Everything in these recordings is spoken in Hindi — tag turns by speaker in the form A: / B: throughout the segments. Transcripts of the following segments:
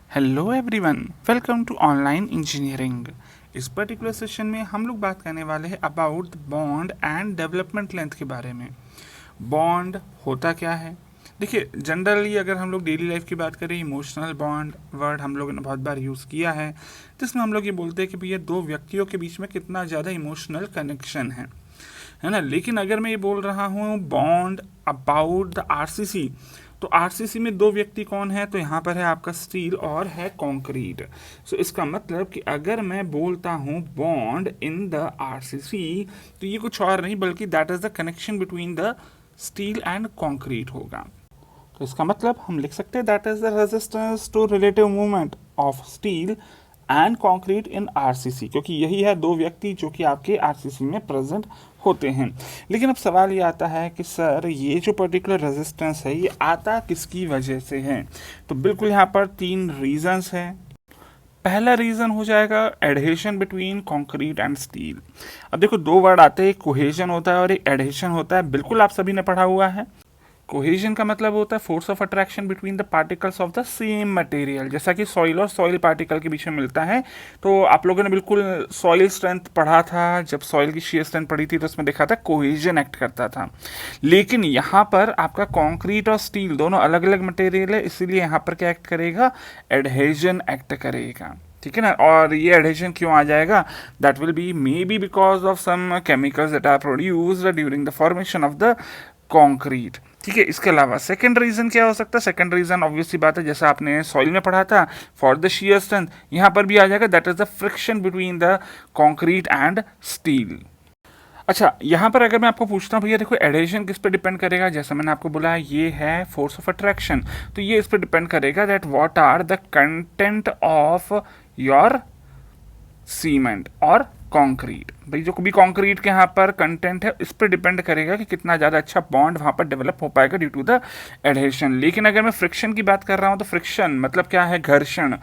A: Hello everyone, welcome to online engineering. इस पर्टिकुलर सेशन में हम लोग बात करने वाले हैं about bond and development length के बारे में। बॉन्ड होता क्या है? देखिए, जनरली अगर हम लोग डेली लाइफ की बात करें, इमोशनल बॉन्ड वर्ड हम लोगों ने बहुत बार यूज़ किया है, जिसमें हम लोग ये बोलते हैं कि भैया दो व्यक्तियों के बीच में कितना ज़्यादा इमोशनल कनेक्शन है ना। लेकिन अगर मैं ये बोल रहा हूँ बॉन्ड अबाउट द आरसीसी, तो आरसीसी में दो व्यक्ति कौन है? तो यहाँ पर है आपका स्टील और है कंक्रीट। सो इसका मतलब कि अगर मैं बोलता हूँ बॉन्ड इन द आरसीसी, तो ये कुछ और नहीं बल्कि that is the connection between the steel and concrete होगा। तो इसका मतलब हम लिख सकते हैं that is the resistance to relative movement of steel and concrete in RCC, क्योंकि यही है दो व्यक्ति जो कि आपके आरसीसी में प्रेजेंट होते हैं। लेकिन अब सवाल ये आता है कि सर ये जो पर्टिकुलर रेजिस्टेंस है ये आता किसकी वजह से है? तो बिल्कुल यहाँ पर तीन रीजंस हैं। पहला रीजन हो जाएगा adhesion between concrete and steel. अब देखो, दो वर्ड आते हैं, एक कोहेजन होता है और एक एडहेशन होता है। बिल्कुल आप सभी ने पढ़ा हुआ है। कोहेजन का मतलब होता है force of attraction between the particles of the same material, जैसा कि सॉइल और सॉइल पार्टिकल के बीच में मिलता है। तो आप लोगों ने बिल्कुल सॉइल स्ट्रेंथ पढ़ा था, जब सॉइल की शेयर स्ट्रेंथ पढ़ी थी तो उसमें देखा था कोहेजन एक्ट करता था। लेकिन यहाँ पर आपका कंक्रीट और स्टील दोनों अलग अलग मटेरियल है, इसीलिए यहाँ पर क्या एक्ट करेगा? एडहेजन एक्ट करेगा। ठीक है ना। और ये एडहेशन क्यों आ जाएगा? That will be may be because of some chemicals that are produced during the formation of the concrete. ठीक है। इसके अलावा सेकंड रीजन क्या हो सकता है? सेकंड रीजन ऑब्वियसली बात है, जैसा आपने सॉइल में पढ़ा था फॉर द शियर स्ट्रेंथ, यहाँ पर भी आ जाएगा that is the friction between the concrete and steel. अच्छा, यहाँ पर अगर मैं आपको पूछता हूँ भैया देखो एडहेशन किस पे डिपेंड करेगा, जैसा मैंने आपको बोला ये है फोर्स ऑफ अट्रैक्शन, तो ये इस पे डिपेंड करेगा that what are the content of your cement और कंक्रीट। भाई जो भी कंक्रीट के यहाँ पर कंटेंट है इस पर डिपेंड करेगा कि कितना ज़्यादा अच्छा बॉन्ड वहाँ पर डेवलप हो पाएगा ड्यू टू द एडहेशन। लेकिन अगर मैं फ्रिक्शन की बात कर रहा हूँ तो फ्रिक्शन मतलब क्या है? घर्षण।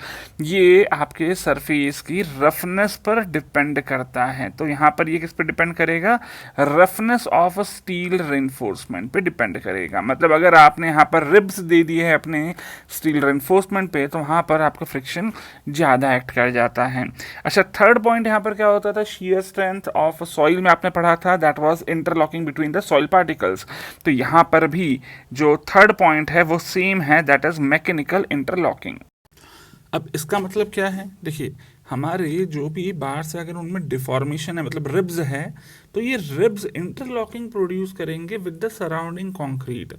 A: ये आपके सरफेस की रफनेस पर डिपेंड करता है। तो यहाँ पर ये किस पर डिपेंड करेगा? रफनेस ऑफ स्टील रेनफोर्समेंट पे डिपेंड करेगा। मतलब अगर आपने यहाँ पर रिब्स दे दिए है अपने स्टील रेनफोर्समेंट पे, तो वहाँ पर आपका फ्रिक्शन ज़्यादा एक्ट कर जाता है। अच्छा, थर्ड पॉइंट यहाँ पर क्या होता था? शियर स्ट्रेंथ ऑफ सॉइल में आपने पढ़ा था that was interlocking between the soil particles. तो यहाँ पर भी जो थर्ड पॉइंट है वो सेम है, दैट इज मैकेनिकल इंटरलॉकिंग। अब इसका मतलब क्या है? देखिए, हमारे जो भी बाहर से अगर उनमें डिफॉर्मेशन है मतलब रिब्स है, तो ये रिब्स इंटरलॉकिंग प्रोड्यूस करेंगे विद द सराउंडिंग कंक्रीट।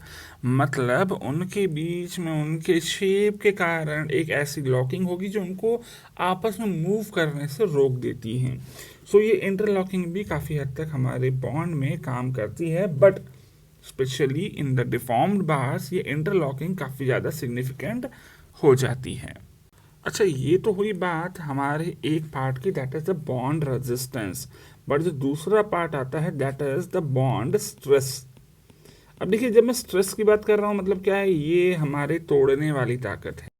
A: मतलब उनके बीच में उनके शेप के कारण एक ऐसी लॉकिंग होगी जो उनको आपस में मूव करने से रोक देती है। सो ये इंटरलॉकिंग भी काफ़ी हद तक हमारे बॉन्ड में काम करती है, but specially in the deformed bars ये इंटरलॉकिंग काफ़ी ज़्यादा सिग्निफिकेंट हो जाती है। अच्छा, ये तो हुई बात हमारे एक पार्ट की, that is the bond resistance. But जो दूसरा पार्ट आता है that is the bond stress. अब देखिए, जब मैं स्ट्रेस की बात कर रहा हूँ मतलब क्या है? ये हमारे तोड़ने वाली ताकत है।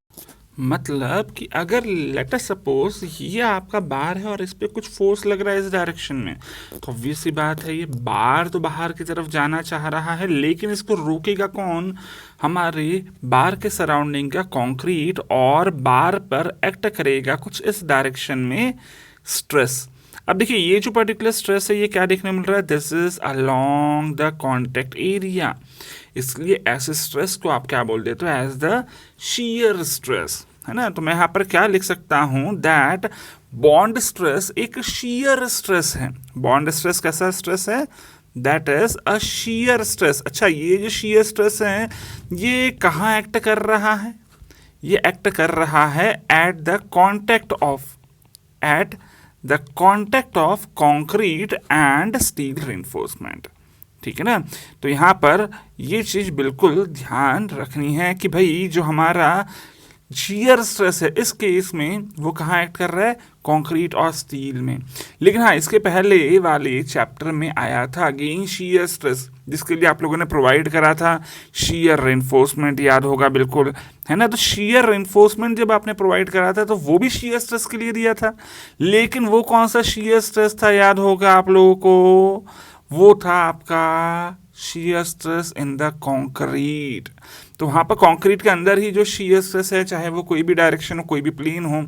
A: मतलब कि अगर लेट अस सपोज ये आपका बार है और इस पे कुछ फोर्स लग रहा है इस डायरेक्शन में, तो ऑब्वियस सी बात है ये बार तो बाहर की तरफ जाना चाह रहा है, लेकिन इसको रोकेगा कौन? हमारे बार के सराउंडिंग का कंक्रीट, और बार पर एक्ट करेगा कुछ इस डायरेक्शन में स्ट्रेस। अब देखिए, ये जो पर्टिकुलर स्ट्रेस है ये क्या देखने मिल रहा है? This is along the contact area, इसलिए ऐसे स्ट्रेस को आप क्या बोल देते हो? एज द शीयर स्ट्रेस, है ना। तो मैं यहाँ पर क्या लिख सकता हूँ? दैट बॉन्ड स्ट्रेस एक शीयर स्ट्रेस है। बॉन्ड स्ट्रेस कैसा स्ट्रेस है? That is a shear stress. अच्छा, ये जो शीयर स्ट्रेस है ये कहाँ एक्ट कर रहा है? ये एक्ट कर रहा है at the contact of concrete and steel reinforcement. ठीक है ना। तो यहाँ पर ये चीज़ बिल्कुल ध्यान रखनी है कि भाई जो हमारा शीयर स्ट्रेस है इस केस में वो कहाँ एक्ट कर रहा है? कंक्रीट और स्टील में। लेकिन हाँ, इसके पहले वाले चैप्टर में आया था अगेन शीयर स्ट्रेस, जिसके लिए आप लोगों ने प्रोवाइड करा था शीयर रेनफोर्समेंट, याद होगा बिल्कुल, है ना। तो शीयर रेनफोर्समेंट जब आपने प्रोवाइड करा था तो वो भी शीयर स्ट्रेस के लिए दिया था, लेकिन वो कौन सा शीयर स्ट्रेस था याद होगा आप लोगों को? वो था आपका shear stress in the concrete. तो वहाँ पर कंक्रीट के अंदर ही जो शियर स्ट्रेस है, चाहे वो कोई भी डायरेक्शन हो, कोई भी प्लेन हो,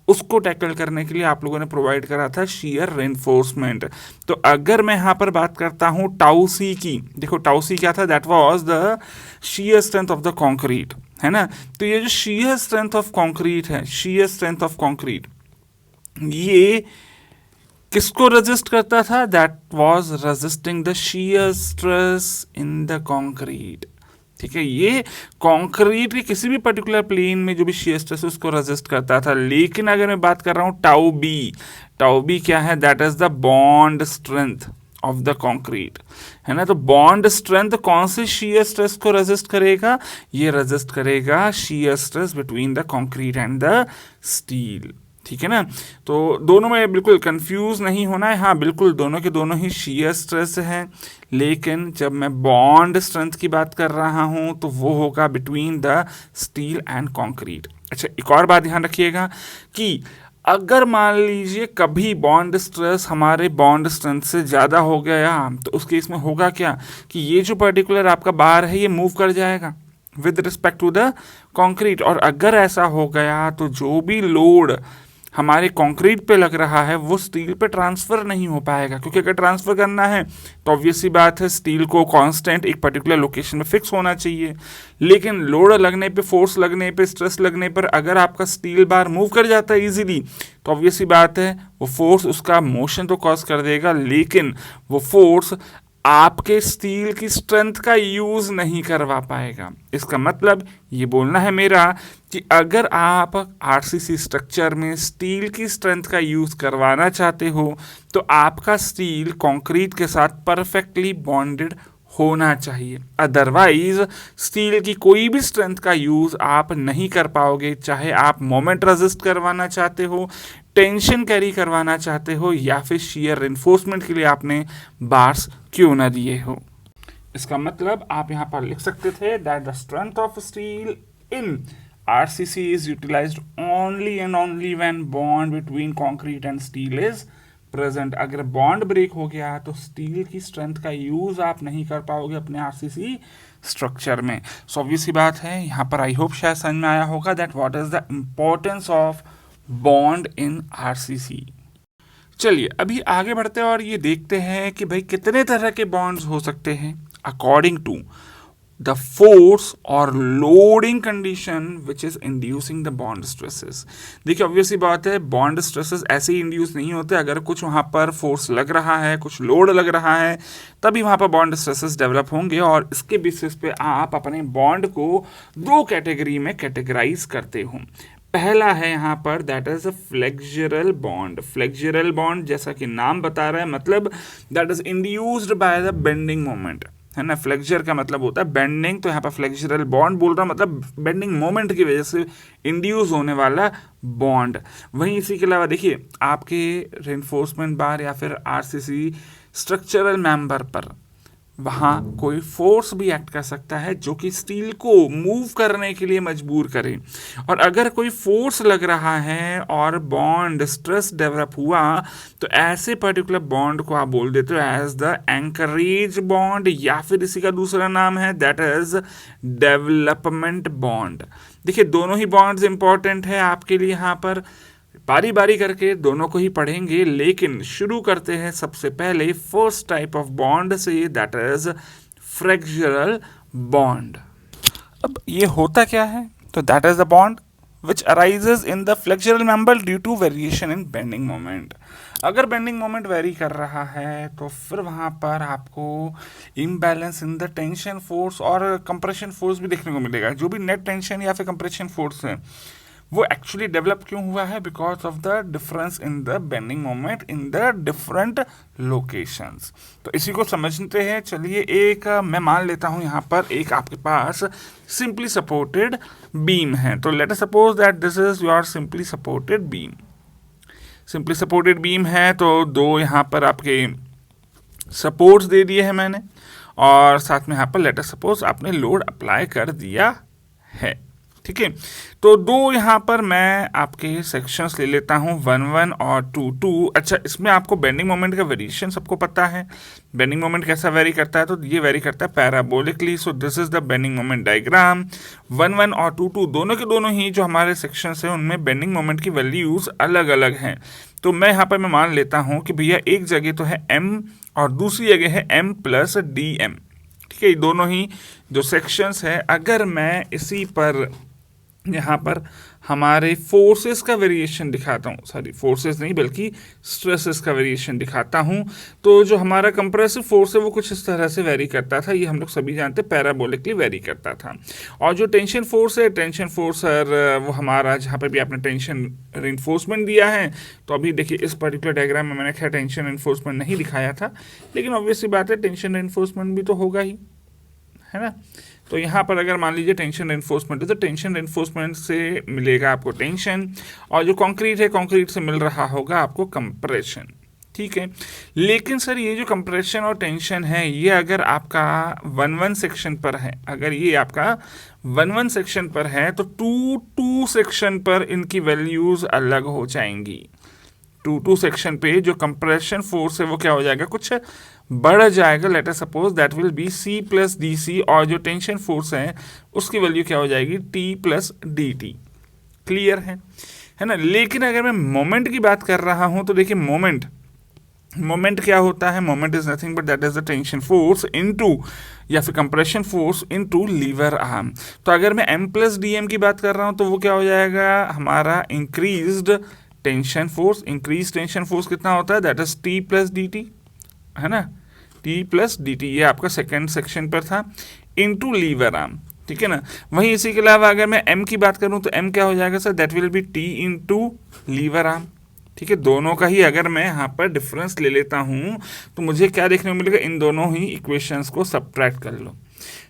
A: उसको टैकल करने के लिए आप लोगों ने प्रोवाइड करा था शियर रेनफोर्समेंट। तो अगर मैं यहाँ पर बात करता हूँ टाउ सी की, देखो टाउ सी क्या था, that was the shear strength of the concrete, है ना। तो ये जो शियर स्ट्रेंथ ऑफ कंक्रीट है, शियर स्ट्रेंथ ऑफ कंक्रीट, ये किसको रेजिस्ट करता था, that was resisting the shear stress in the concrete. ठीक है, ये कंक्रीट के किसी भी पर्टिकुलर प्लेन में जो भी शियर स्ट्रेस है उसको रेजिस्ट करता था। लेकिन अगर मैं बात कर रहा हूँ टाउ बी क्या है, that is the bond strength of the concrete, है ना। तो बॉन्ड स्ट्रेंथ कौन से शियर स्ट्रेस को रेजिस्ट करेगा, ये रेजिस्ट करेगा shear stress between the concrete and the steel. ठीक है ना, तो दोनों में बिल्कुल कंफ्यूज नहीं होना है। हाँ बिल्कुल, दोनों के दोनों ही शियर स्ट्रेस हैं, लेकिन जब मैं बॉन्ड स्ट्रेंथ की बात कर रहा हूँ तो वो होगा between the steel and concrete. अच्छा, एक और बात ध्यान रखिएगा कि अगर मान लीजिए कभी बॉन्ड स्ट्रेस हमारे बॉन्ड स्ट्रेंथ से ज़्यादा हो गया, तो उस केस में होगा क्या कि ये जो पर्टिकुलर आपका बार है ये मूव कर जाएगा with respect to the concrete. और अगर ऐसा हो गया तो जो भी लोड हमारे कंक्रीट पे लग रहा है वो स्टील पे ट्रांसफ़र नहीं हो पाएगा, क्योंकि अगर ट्रांसफ़र करना है तो ऑब्वियस सी बात है स्टील को कांस्टेंट एक पर्टिकुलर लोकेशन में फिक्स होना चाहिए। लेकिन लोड लगने पे, फोर्स लगने पे, स्ट्रेस लगने पर अगर आपका स्टील बार मूव कर जाता है इजीली, तो ऑब्वियस सी बात है वो फोर्स उसका मोशन तो कॉज कर देगा, लेकिन वो फोर्स आपके स्टील की स्ट्रेंथ का यूज़ नहीं करवा पाएगा। इसका मतलब ये बोलना है मेरा कि अगर आप आरसीसी स्ट्रक्चर में स्टील की स्ट्रेंथ का यूज़ करवाना चाहते हो तो आपका स्टील कंक्रीट के साथ परफेक्टली बॉन्डेड होना चाहिए। अदरवाइज स्टील की कोई भी स्ट्रेंथ का यूज़ आप नहीं कर पाओगे, चाहे आप मोमेंट रेजिस्ट करवाना चाहते हो, टेंशन कैरी करवाना चाहते हो, या फिर शियर रेनफोर्समेंट के लिए आपने बार्स क्यों ना दिए हो। इसका मतलब आप यहाँ पर लिख सकते थे that the strength of steel in RCC is utilized only and only when bond between concrete and steel is present. अगर बॉन्ड ब्रेक हो गया तो स्टील की स्ट्रेंथ का यूज आप नहीं कर पाओगे अपने आरसीसी स्ट्रक्चर में। सो ऑब्वियस सी बात है, यहाँ पर आई होप शायद समझ में आया होगा that what is the importance of bond in RCC. चलिए अभी आगे बढ़ते हैं और ये देखते हैं कि भाई कितने तरह के बॉन्ड्स हो सकते हैं अकॉर्डिंग टू द फोर्स और loading condition which is inducing the bond stresses. देखिए ऑब्वियसली बात है, बॉन्ड स्ट्रेसेस ऐसे ही इंड्यूस नहीं होते, अगर कुछ वहाँ पर फोर्स लग रहा है, कुछ लोड लग रहा है, तभी वहाँ पर बॉन्ड स्ट्रेसेस डेवलप होंगे। और इसके बेसिस पे आप अपने बॉन्ड को दो कैटेगरी में कैटेगराइज करते हो। पहला है यहाँ पर that is a flexural bond. Flexural bond जैसा कि नाम बता रहा है, मतलब that is induced by the bending moment, है ना। फ्लेक्चर का मतलब होता है बेंडिंग, तो यहाँ पर फ्लेक्चरल बॉन्ड बोल रहा हूँ, मतलब बेंडिंग मोमेंट की वजह से इंड्यूस होने वाला बॉन्ड। वहीं इसी के अलावा देखिए आपके रेनफोर्समेंट बार या फिर आरसीसी स्ट्रक्चरल मेंबर पर वहाँ कोई फोर्स भी एक्ट कर सकता है जो कि स्टील को मूव करने के लिए मजबूर करे। और अगर कोई फोर्स लग रहा है और बॉन्ड स्ट्रेस डेवलप हुआ तो ऐसे पर्टिकुलर बॉन्ड को आप बोल देते हो एज द एंकरेज बॉन्ड, या फिर इसी का दूसरा नाम है दैट इज डेवलपमेंट बॉन्ड। देखिए दोनों ही बॉन्ड्स इंपॉर्टेंट है आपके लिए, यहाँ पर बारी बारी करके दोनों को ही पढ़ेंगे, लेकिन शुरू करते हैं सबसे पहले फर्स्ट टाइप ऑफ बॉन्ड से, दैट इज फ्लेक्सुरल बॉन्ड। अब ये होता क्या है, तो that is the bond which arises in the flexural member due to variation in bending moment. अगर बेंडिंग मोमेंट वेरी कर रहा है तो फिर वहाँ पर आपको imbalance in the tension force और कंप्रेशन फोर्स भी देखने को मिलेगा। जो भी नेट टेंशन या फिर कंप्रेशन फोर्स है वो एक्चुअली डेवलप क्यों हुआ है, because of the difference in the bending moment in the different locations. तो इसी को समझते हैं। चलिए एक मैं मान लेता हूँ यहाँ पर एक आपके पास सिंपली सपोर्टेड बीम है, तो let us suppose that this is your simply supported beam. Simply supported beam है तो दो यहाँ पर आपके सपोर्ट्स दे दिए हैं मैंने, और साथ में यहाँ पर लेट अस सपोज आपने लोड अप्लाई कर दिया है। ठीक है। तो दो यहाँ पर मैं आपके सेक्शंस ले लेता हूँ, 1 1 और 2 2। अच्छा, इसमें आपको बेंडिंग मोमेंट का वेरिएशन सबको पता है। बेंडिंग मोमेंट कैसा वेरी करता है, तो ये वेरी करता है parabolically. So this is the bending moment diagram. 1 1 और 2 2 दोनों के दोनों ही जो हमारे सेक्शंस हैं उनमें बेंडिंग मोमेंट की वैल्यूज अलग अलग हैं। तो मैं यहाँ पर मैं मान लेता हूँ कि भैया एक जगह तो है m और दूसरी जगह है m प्लस dm। ठीक है, ये दोनों ही जो सेक्शंस है, अगर मैं इसी पर यहाँ पर हमारे फोर्सेस का वेरिएशन दिखाता हूँ, सॉरी फोर्सेस नहीं बल्कि स्ट्रेसेस का वेरिएशन दिखाता हूँ, तो जो हमारा कंप्रेसिव फोर्स है वो कुछ इस तरह से वेरी करता था। ये हम लोग सभी जानते हैं पैराबोलिकली वेरी करता था। और जो टेंशन फोर्स है, टेंशन फोर्स सर वो हमारा जहाँ पर भी आपने टेंशन रिइंफोर्समेंट दिया है, तो अभी देखिए इस पर्टिकुलर डायग्राम में मैंने खैर टेंशन रिइंफोर्समेंट नहीं दिखाया था, लेकिन ऑब्वियसली बात है टेंशन रिइंफोर्समेंट भी तो होगा ही, है ना। तो यहाँ पर अगर मान लीजिए टेंशन रेनफोर्समेंट है, तो टेंशन रेनफोर्समेंट से मिलेगा आपको टेंशन, और जो कंक्रीट है कंक्रीट से मिल रहा होगा आपको कंप्रेशन। ठीक है, लेकिन सर ये जो कंप्रेशन और टेंशन है ये अगर आपका 1 1 सेक्शन पर है, अगर ये आपका 1 1 सेक्शन पर है, तो 2 2 सेक्शन पर इनकी वैल्यूज अलग हो जाएंगी। 2 2 सेक्शन पे जो कंप्रेशन फोर्स है वो क्या हो जाएगा, कुछ बढ़ जाएगा। Let us suppose that will B C plus DC, और जो टेंशन फोर्स है उसकी वैल्यू क्या हो जाएगी, T प्लस DT। क्लियर है ना। लेकिन अगर मैं मोमेंट की बात कर रहा हूं तो देखिए मोमेंट क्या होता है, moment is nothing but that is the tension force into या फिर compression force into lever arm. तो अगर मैं M प्लस DM की बात कर रहा हूं तो वो क्या हो जाएगा, हमारा increased tension force. Increase tension force कितना होता है, that is T plus DT, है ना, T प्लस DT, ये आपका सेकेंड सेक्शन पर था, इनटू लीवर आर्म। ठीक है ना। वहीं इसी के अलावा अगर मैं M की बात करूं तो M क्या हो जाएगा sir, that will be T into lever arm. ठीक है, दोनों का ही अगर मैं यहाँ पर डिफरेंस ले लेता हूँ तो मुझे क्या देखने को मिलेगा, इन दोनों ही इक्वेशंस को सबट्रैक्ट कर लो,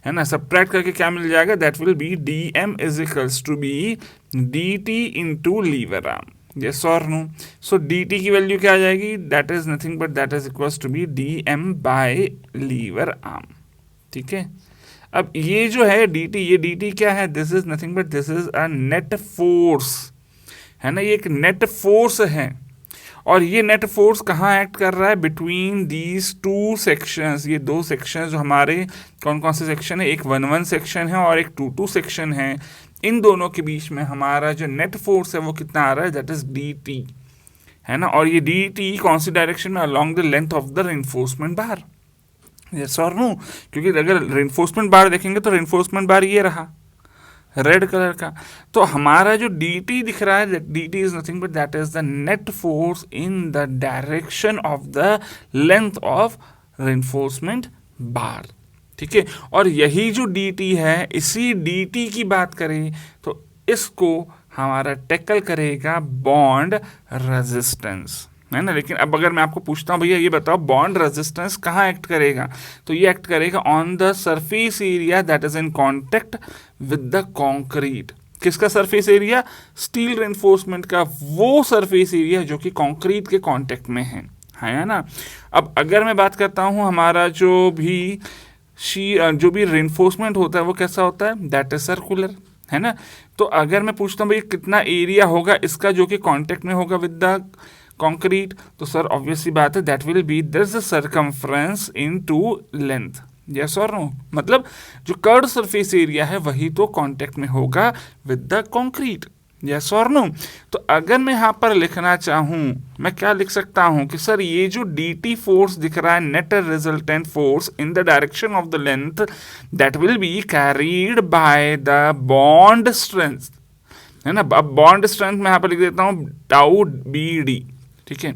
A: है ना। सबट्रैक्ट करके क्या मिल जाएगा, that will be DM is equals to be DT into lever arm. Yes और नो। सो dt की वैल्यू क्या आ जाएगी, that is nothing but that is equals to be dm by lever arm. ठीक है, अब ये जो है dt, ये dt क्या है, this is nothing but this is a net force, है ना, ये एक नेट फोर्स है। और ये नेट फोर्स कहाँ एक्ट कर रहा है, बिटवीन दीज टू सेक्शंस। ये दो सेक्शंस जो हमारे कौन कौन से सेक्शन है, एक 1 1 सेक्शन है और एक 2 2 सेक्शन है। इन दोनों के बीच में हमारा जो नेट फोर्स है वो कितना आ रहा है, दैट इज dt, है ना। और ये dt कौन सी डायरेक्शन में, along the length of the reinforcement bar. Yes और नो, क्योंकि अगर रेनफोर्समेंट बार देखेंगे तो रेनफोर्समेंट बार ये रहा रेड कलर का। तो हमारा जो dt दिख रहा है, dt is nothing but that is the net force in the direction of the length of reinforcement बार। ठीक है, और यही जो dt है, इसी dt की बात करें तो इसको हमारा टैकल करेगा बॉन्ड रेजिस्टेंस, है ना। लेकिन अब अगर मैं आपको पूछता हूँ भैया ये बताओ बॉन्ड रेजिस्टेंस कहाँ एक्ट करेगा, तो ये एक्ट करेगा on the surface area that is in contact with the concrete. किसका सरफेस एरिया, स्टील रेनफोर्समेंट का वो सरफेस एरिया जो कि कॉन्क्रीट के कॉन्टेक्ट में है ना। अब अगर मैं बात करता हूँ हमारा जो भी रेनफोर्समेंट होता है वो कैसा होता है, दैट इज सर्कुलर, है ना। तो अगर मैं पूछता हूँ भाई कितना एरिया होगा इसका जो कि कांटेक्ट में होगा विद द कंक्रीट, तो सर ऑब्वियसली बात है that will B this circumference into length. Yes और नो, मतलब जो कर्व्ड सरफेस एरिया है वही तो कांटेक्ट में होगा विद द कंक्रीट। यस और नो। तो अगर मैं यहाँ पर लिखना चाहूँ, मैं क्या लिख सकता हूँ कि सर ये जो dt फोर्स दिख रहा है, net resultant force in the direction of the length, that will be carried by the bond strength, है ना। अब बॉन्ड स्ट्रेंथ मैं यहाँ पर लिख देता हूँ टाउ BD। ठीक है,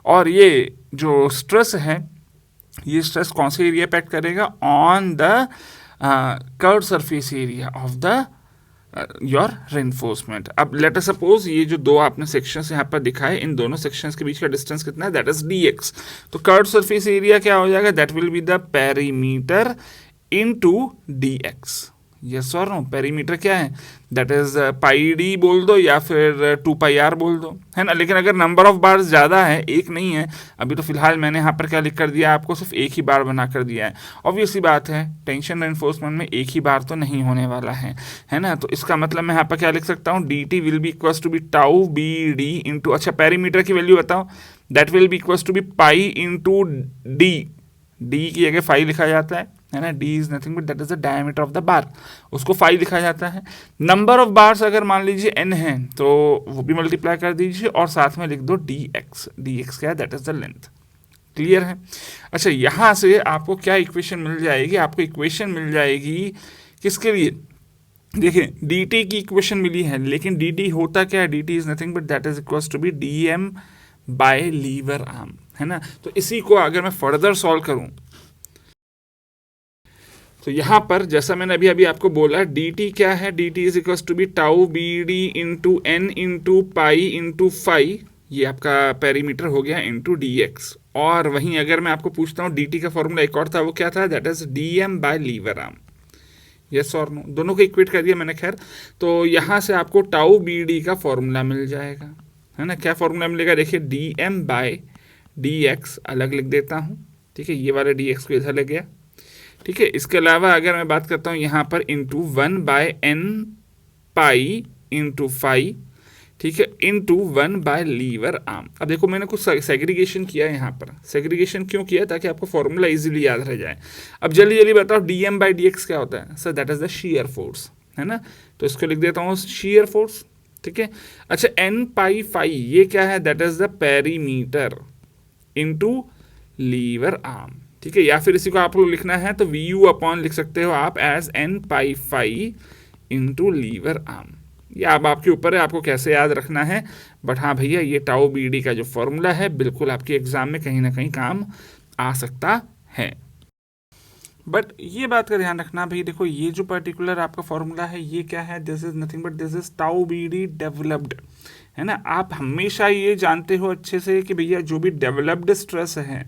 A: और ये जो स्ट्रेस है, ये स्ट्रेस कौन से एरिया पे एक्ट करेगा, on the curved surface area of the your reinforcement. अब लेट अस सपोज ये जो दो आपने सेक्शंस यहाँ पर दिखाए, इन दोनों सेक्शंस के बीच का डिस्टेंस कितना है, दैट इज dx। तो कर्व्ड सरफेस एरिया क्या हो जाएगा, that will be the perimeter into dx। Yes और नो? पेरीमीटर क्या है? दैट इज पाई डी बोल दो या फिर 2 पाई आर बोल दो, है ना। लेकिन अगर नंबर ऑफ बार्स ज़्यादा है, एक नहीं है, अभी तो फिलहाल मैंने यहाँ पर क्या लिख कर दिया आपको, सिर्फ एक ही बार बना कर दिया है। ऑब्वियसली बात है, टेंशन एनफोर्समेंट में एक ही बार तो नहीं होने वाला है ना। तो इसका मतलब मैं यहाँ पर क्या लिख सकता हूँ, D T will be equals to B tau B d into, अच्छा पेरीमीटर की वैल्यू बताओ, that will be equals to be pi into D, D की जगह फाई लिखा जाता है ना। D is nothing but that is the diameter of the bar, उसको फाई लिखा जाता है। नंबर ऑफ बार्स अगर मान लीजिए एन है तो वो भी मल्टीप्लाई कर दीजिए और साथ में लिख दो डी एक्स, डी एक्स क्या है, that is the length. Clear है? अच्छा, यहां से आपको क्या इक्वेशन मिल जाएगी, आपको इक्वेशन मिल जाएगी किसके लिए, देखिए डी टी की इक्वेशन मिली है, लेकिन डी टी होता क्या है, D T is nothing but that is equals to be D M by lever arm, है ना। तो इसी को अगर मैं फर्दर सॉल्व करूं तो यहां पर जैसा मैंने अभी अभी आपको बोला, डी टी क्या है, D T is equal to B tau B d into n into pi into phi, ये आपका पेरीमीटर हो गया, इंटू डी एक्स। और वहीं अगर मैं आपको पूछता हूँ डी टी का फॉर्मूला एक और था, वो क्या था, that is D M by lever arm. Yes और नो? दोनों को इक्वेट कर दिया मैंने। खैर, तो यहाँ से आपको टाउ बी डी का फॉर्मूला मिल जाएगा, है ना। क्या फॉर्मूला मिलेगा, देखिए D M by D X अलग लिख देता हूँ, ठीक है, ये वाला डी एक्स को इधर ले गया, ठीक है। इसके अलावा अगर मैं बात करता हूँ यहाँ पर इंटू 1/n पाई इंटू फाई, ठीक है, इंटू 1 लीवर आर्म। अब देखो मैंने कुछ सेग्रीगेशन किया है यहाँ पर, सेग्रीगेशन क्यों किया, ताकि आपको फॉर्मूला इजीली याद रह जाए। अब जल्दी जल्दी बताओ D M by D X क्या होता है, sir that is the shear force, है ना। तो इसको लिख देता हूँ शीयर फोर्स, ठीक है। अच्छा, एन पाई फाई ये क्या है, that is the perimeter into lever arm, ठीक है। या फिर इसी को आप लोग लिखना है तो वी यू अपॉन लिख सकते हो आप as n pi phi into lever arm. ये अब आपके ऊपर है, आपको कैसे याद रखना है। बट हाँ भैया, ये टाउ बी डी का जो फॉर्मूला है बिल्कुल आपके एग्जाम में कहीं ना कहीं काम आ सकता है। बट ये बात का ध्यान रखना भाई, देखो ये जो पर्टिकुलर आपका फॉर्मूला है ये क्या है, this is nothing but this is tau B d developed, है ना। आप हमेशा ये जानते हो अच्छे से कि भैया जो भी डेवलप्ड स्ट्रेस है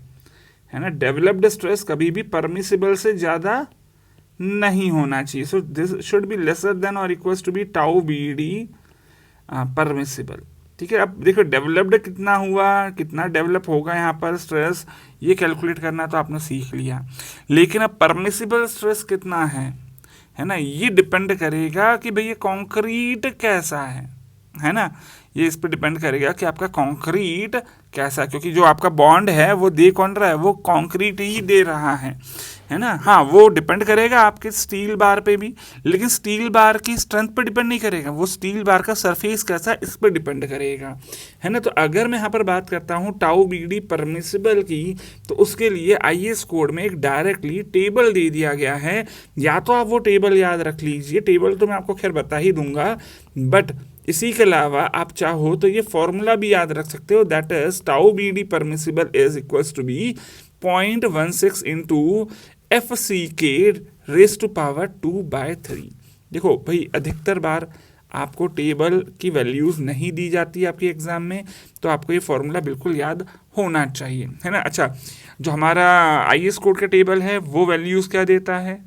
A: ना, डेवलप्ड स्ट्रेस कभी भी परमिसिबल से ज़्यादा नहीं होना चाहिए। So this should be lesser than और equals to B tau B D permissible, ठीक है। अब देखो डेवलप्ड कितना हुआ, कितना डेवलप होगा यहाँ पर स्ट्रेस, ये कैलकुलेट करना तो आपने सीख लिया। लेकिन अब परमिसिबल स्ट्रेस कितना है ना, ये डिपेंड करेगा कि भैया कॉन्क्रीट कैसा है ना। ये इस पर डिपेंड करेगा कि आपका कंक्रीट कैसा, क्योंकि जो आपका बॉन्ड है वो दे कौन रहा है, वो कंक्रीट ही दे रहा है ना। हाँ, वो डिपेंड करेगा आपके स्टील बार पे भी, लेकिन स्टील बार की स्ट्रेंथ पे डिपेंड नहीं करेगा, वो स्टील बार का सरफेस कैसा है इस पर डिपेंड करेगा, है ना। तो अगर मैं यहाँ पर बात करता हूँ टाउ बी डी परमिसिबल की, तो उसके लिए आईएस कोड में एक डायरेक्टली टेबल दे दिया गया है। या तो आप वो टेबल याद रख लीजिए, टेबल तो मैं आपको खैर बता ही दूंगा, बट इसी के अलावा आप चाहो तो ये फॉर्मूला भी याद रख सकते हो, that is tau B D permissible is equals to be 0.16 into f c के रेस टू पावर 2/3। देखो भाई, अधिकतर बार आपको टेबल की वैल्यूज़ नहीं दी जाती है आपके एग्जाम में, तो आपको ये फॉर्मूला बिल्कुल याद होना चाहिए, है ना। अच्छा, जो हमारा आईएस कोड का टेबल है वो वैल्यूज़ क्या देता है,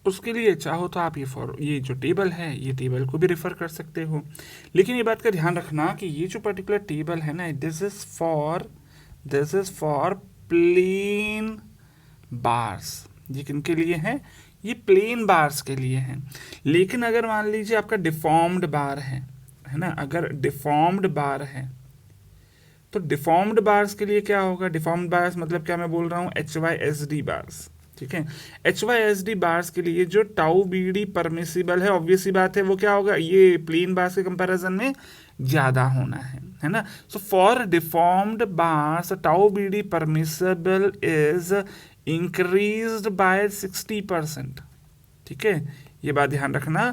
A: उसके लिए चाहो तो आप ये जो टेबल है ये टेबल को भी रेफर कर सकते हो। लेकिन ये बात का ध्यान रखना कि ये जो पर्टिकुलर टेबल है ना, this is for plain bars. ये किनके लिए है, ये प्लेन बार्स के लिए है। लेकिन अगर मान लीजिए आपका डिफॉर्म्ड बार है ना, अगर डिफॉर्म्ड बार है तो डिफॉर्म्ड बार्स के लिए क्या होगा, डिफॉर्म्ड बार्स मतलब क्या मैं बोल रहा हूँ, HYSD बार्स, ठीक है। HYSD बार्स के लिए जो टाउ बी डी परमिसिबल है, ऑब्वियस सी बात है वो क्या होगा, ये प्लेन बार्स के कंपैरिजन में ज़्यादा होना है ना। So for deformed bars tau B D permissible is increased by 60%, ठीक है। ये बात ध्यान रखना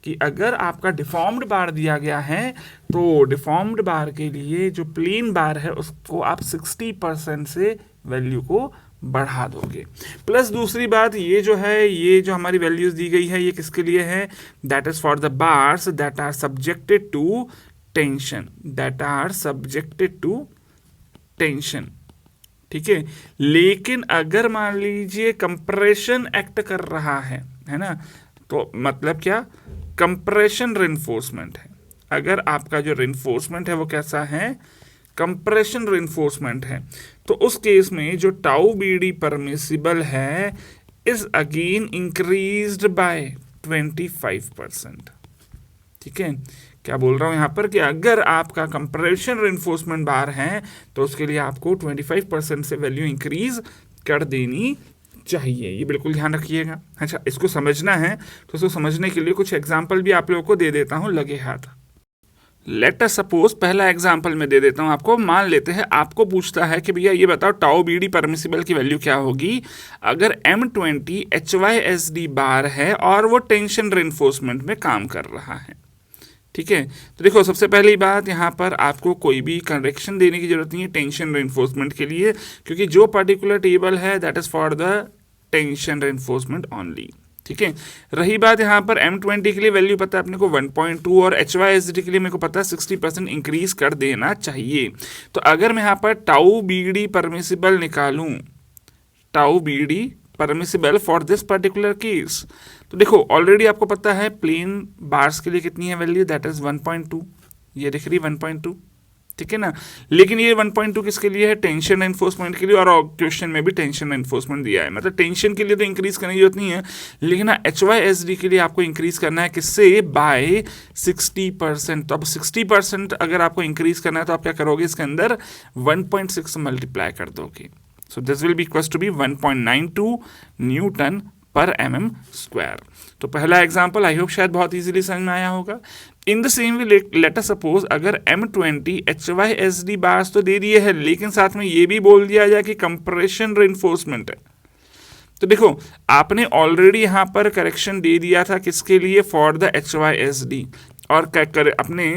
A: कि अगर आपका डिफॉर्म्ड बार दिया गया है तो डिफॉर्म्ड बार के लिए जो प्लेन बार है उसको आप 60% से वैल्यू को बढ़ा दोगे। प्लस दूसरी बात ये जो है, ये जो हमारी वैल्यूज दी गई है ये किसके लिए है, that is for the bars that are subjected to tension, that are subjected to tension, ठीक है। लेकिन अगर मान लीजिए कंप्रेशन एक्ट कर रहा है ना, तो मतलब क्या, कंप्रेशन रिइंफोर्समेंट है। अगर आपका जो रिइंफोर्समेंट है वो कैसा है, कंप्रेशन रिइंफोर्समेंट है, तो उस केस में जो टाउ बी डी परमिसिबल है इज अगेन इंक्रीज्ड बाय 25%। ठीक है, क्या बोल रहा हूं यहां पर कि अगर आपका कंप्रेशन रिइंफोर्समेंट बार है तो उसके लिए आपको 25% से वैल्यू इंक्रीज कर देनी चाहिए। ये बिल्कुल ध्यान रखिएगा। अच्छा, इसको समझना है तो इसको समझने के लिए कुछ एग्जाम्पल भी आप लोगों को दे देता हूं लगे हाथ। लेट अस सपोज, पहला एग्जाम्पल मैं दे देता हूं आपको। मान लेते हैं आपको पूछता है कि भैया ये बताओ टाउ बी डी परमिसिबल की वैल्यू क्या होगी अगर M20 HYSD बार है और वो टेंशन रिइंफोर्समेंट में काम कर रहा है। ठीक है, तो देखो सबसे पहली बात, यहाँ पर आपको कोई भी करेक्शन देने की जरूरत नहीं है टेंशन रिइंफोर्समेंट के लिए, क्योंकि जो पर्टिकुलर टेबल है that is for the tension reinforcement only. ठीक है, रही बात यहाँ पर M20 के लिए वैल्यू पता है अपने को 1.2 और HYSD के लिए मेरे को पता है 60% इंक्रीज कर देना चाहिए। तो अगर मैं यहाँ पर टाउ बी डी परमिसिबल निकालूं, tau B D permissible for this particular case, तो देखो ऑलरेडी आपको पता है प्लेन बार्स के लिए कितनी है वैल्यू, दैट इज 1.2, ये दिख रही 1.2। ठीक है ना, लेकिन ये 1.2 किसके लिए है, टेंशन एनफोर्समेंट के लिए, और क्वेश्चन में भी टेंशन एनफोर्समेंट दिया है, मतलब टेंशन के लिए तो इंक्रीज करने की जरूरत नहीं है, लेकिन HYSD के लिए आपको इंक्रीज करना है किससे, बाय 60%। तो अब 60% अगर आपको इंक्रीज करना है तो आप क्या करोगे, इसके अंदर 1.6 मल्टीप्लाई कर दोगे। So this will be equals to be 1.92 newton per mm square. तो पहला एग्जांपल आई होप शायद बहुत इजीली समझ में आया होगा। In the same way let us suppose अगर M20 HYSD बार्स तो दे दिए है, लेकिन साथ में ये भी बोल दिया जाए कि कंप्रेशन रिइंफोर्समेंट है। तो देखो आपने ऑलरेडी यहां पर करेक्शन दे दिया था किसके लिए, फॉर द HYSD, और अपने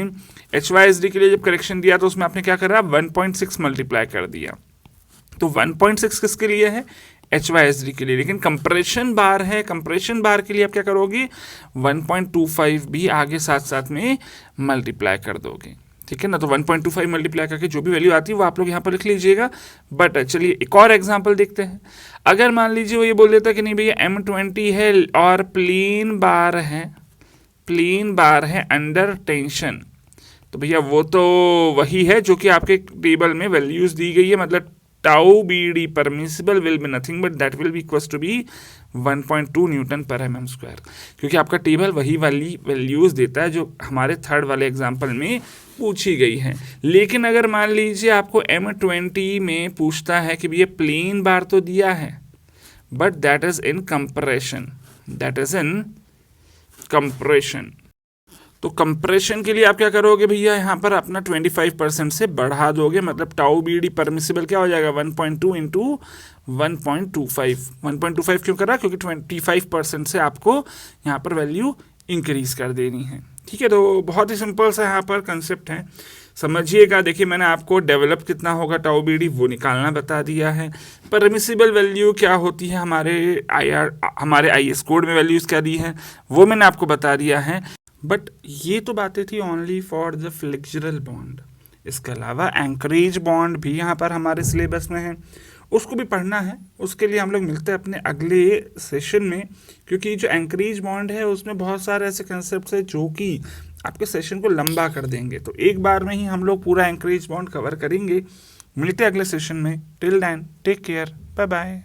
A: HYSD के लिए जब करेक्शन दिया तो उसमें आपने क्या करा, 1.6 मल्टीप्लाई कर दिया। तो 1.6 किसके लिए है, HYSD के लिए, लेकिन कंप्रेशन बार है, कंप्रेशन बार के लिए आप क्या करोगे, 1.25 भी आगे साथ साथ में मल्टीप्लाई कर दोगे। ठीक है ना, तो 1.25 मल्टीप्लाई करके जो भी वैल्यू आती है वो आप लोग यहाँ पर लिख लीजिएगा। बट चलिए एक और एग्जांपल देखते हैं। अगर मान लीजिए वो ये बोल देता है कि नहीं भैया M20 है और प्लेन बार है, प्लेन बार है अंडर टेंशन, तो भैया वो तो वही है जो कि आपके टेबल में वैल्यूज दी गई है, मतलब tau B D permissible will be nothing but that will be equals to be 1.2 newton per mm square, क्योंकि आपका टेबल वही वाली वैल्यूज देता है जो हमारे थर्ड वाले एग्जांपल में पूछी गई है। लेकिन अगर मान लीजिए आपको M20 में पूछता है कि भैया प्लेन बार तो दिया है but that is in compression, that is in compression, तो कंप्रेशन के लिए आप क्या करोगे भैया, यहाँ पर अपना 25% से बढ़ा दोगे, मतलब टाउ बी डी परमिसिबल क्या हो जाएगा, 1.2 इंटू 1.25। 1.25 क्यों करा, क्योंकि 25% से आपको यहाँ पर वैल्यू इंक्रीज कर देनी है। ठीक है, तो बहुत ही सिंपल सा यहाँ पर कंसेप्ट है, समझिएगा। देखिए मैंने आपको डेवलप कितना होगा टाउ बी डी वो निकालना बता दिया है, परमिसिबल वैल्यू क्या होती है हमारे IS कोड में वैल्यूज क्या दी है वो मैंने आपको बता दिया है। बट ये तो बातें थी only for the flexural bond, इसके अलावा एंकरेज बॉन्ड भी यहाँ पर हमारे सिलेबस में है, उसको भी पढ़ना है। उसके लिए हम लोग मिलते हैं अपने अगले सेशन में, क्योंकि जो एंकरेज बॉन्ड है उसमें बहुत सारे ऐसे कंसेप्ट है जो कि आपके सेशन को लंबा कर देंगे, तो एक बार में ही हम लोग पूरा एंकरेज बॉन्ड कवर करेंगे। मिलते हैं अगले सेशन में, till then take care, bye bye.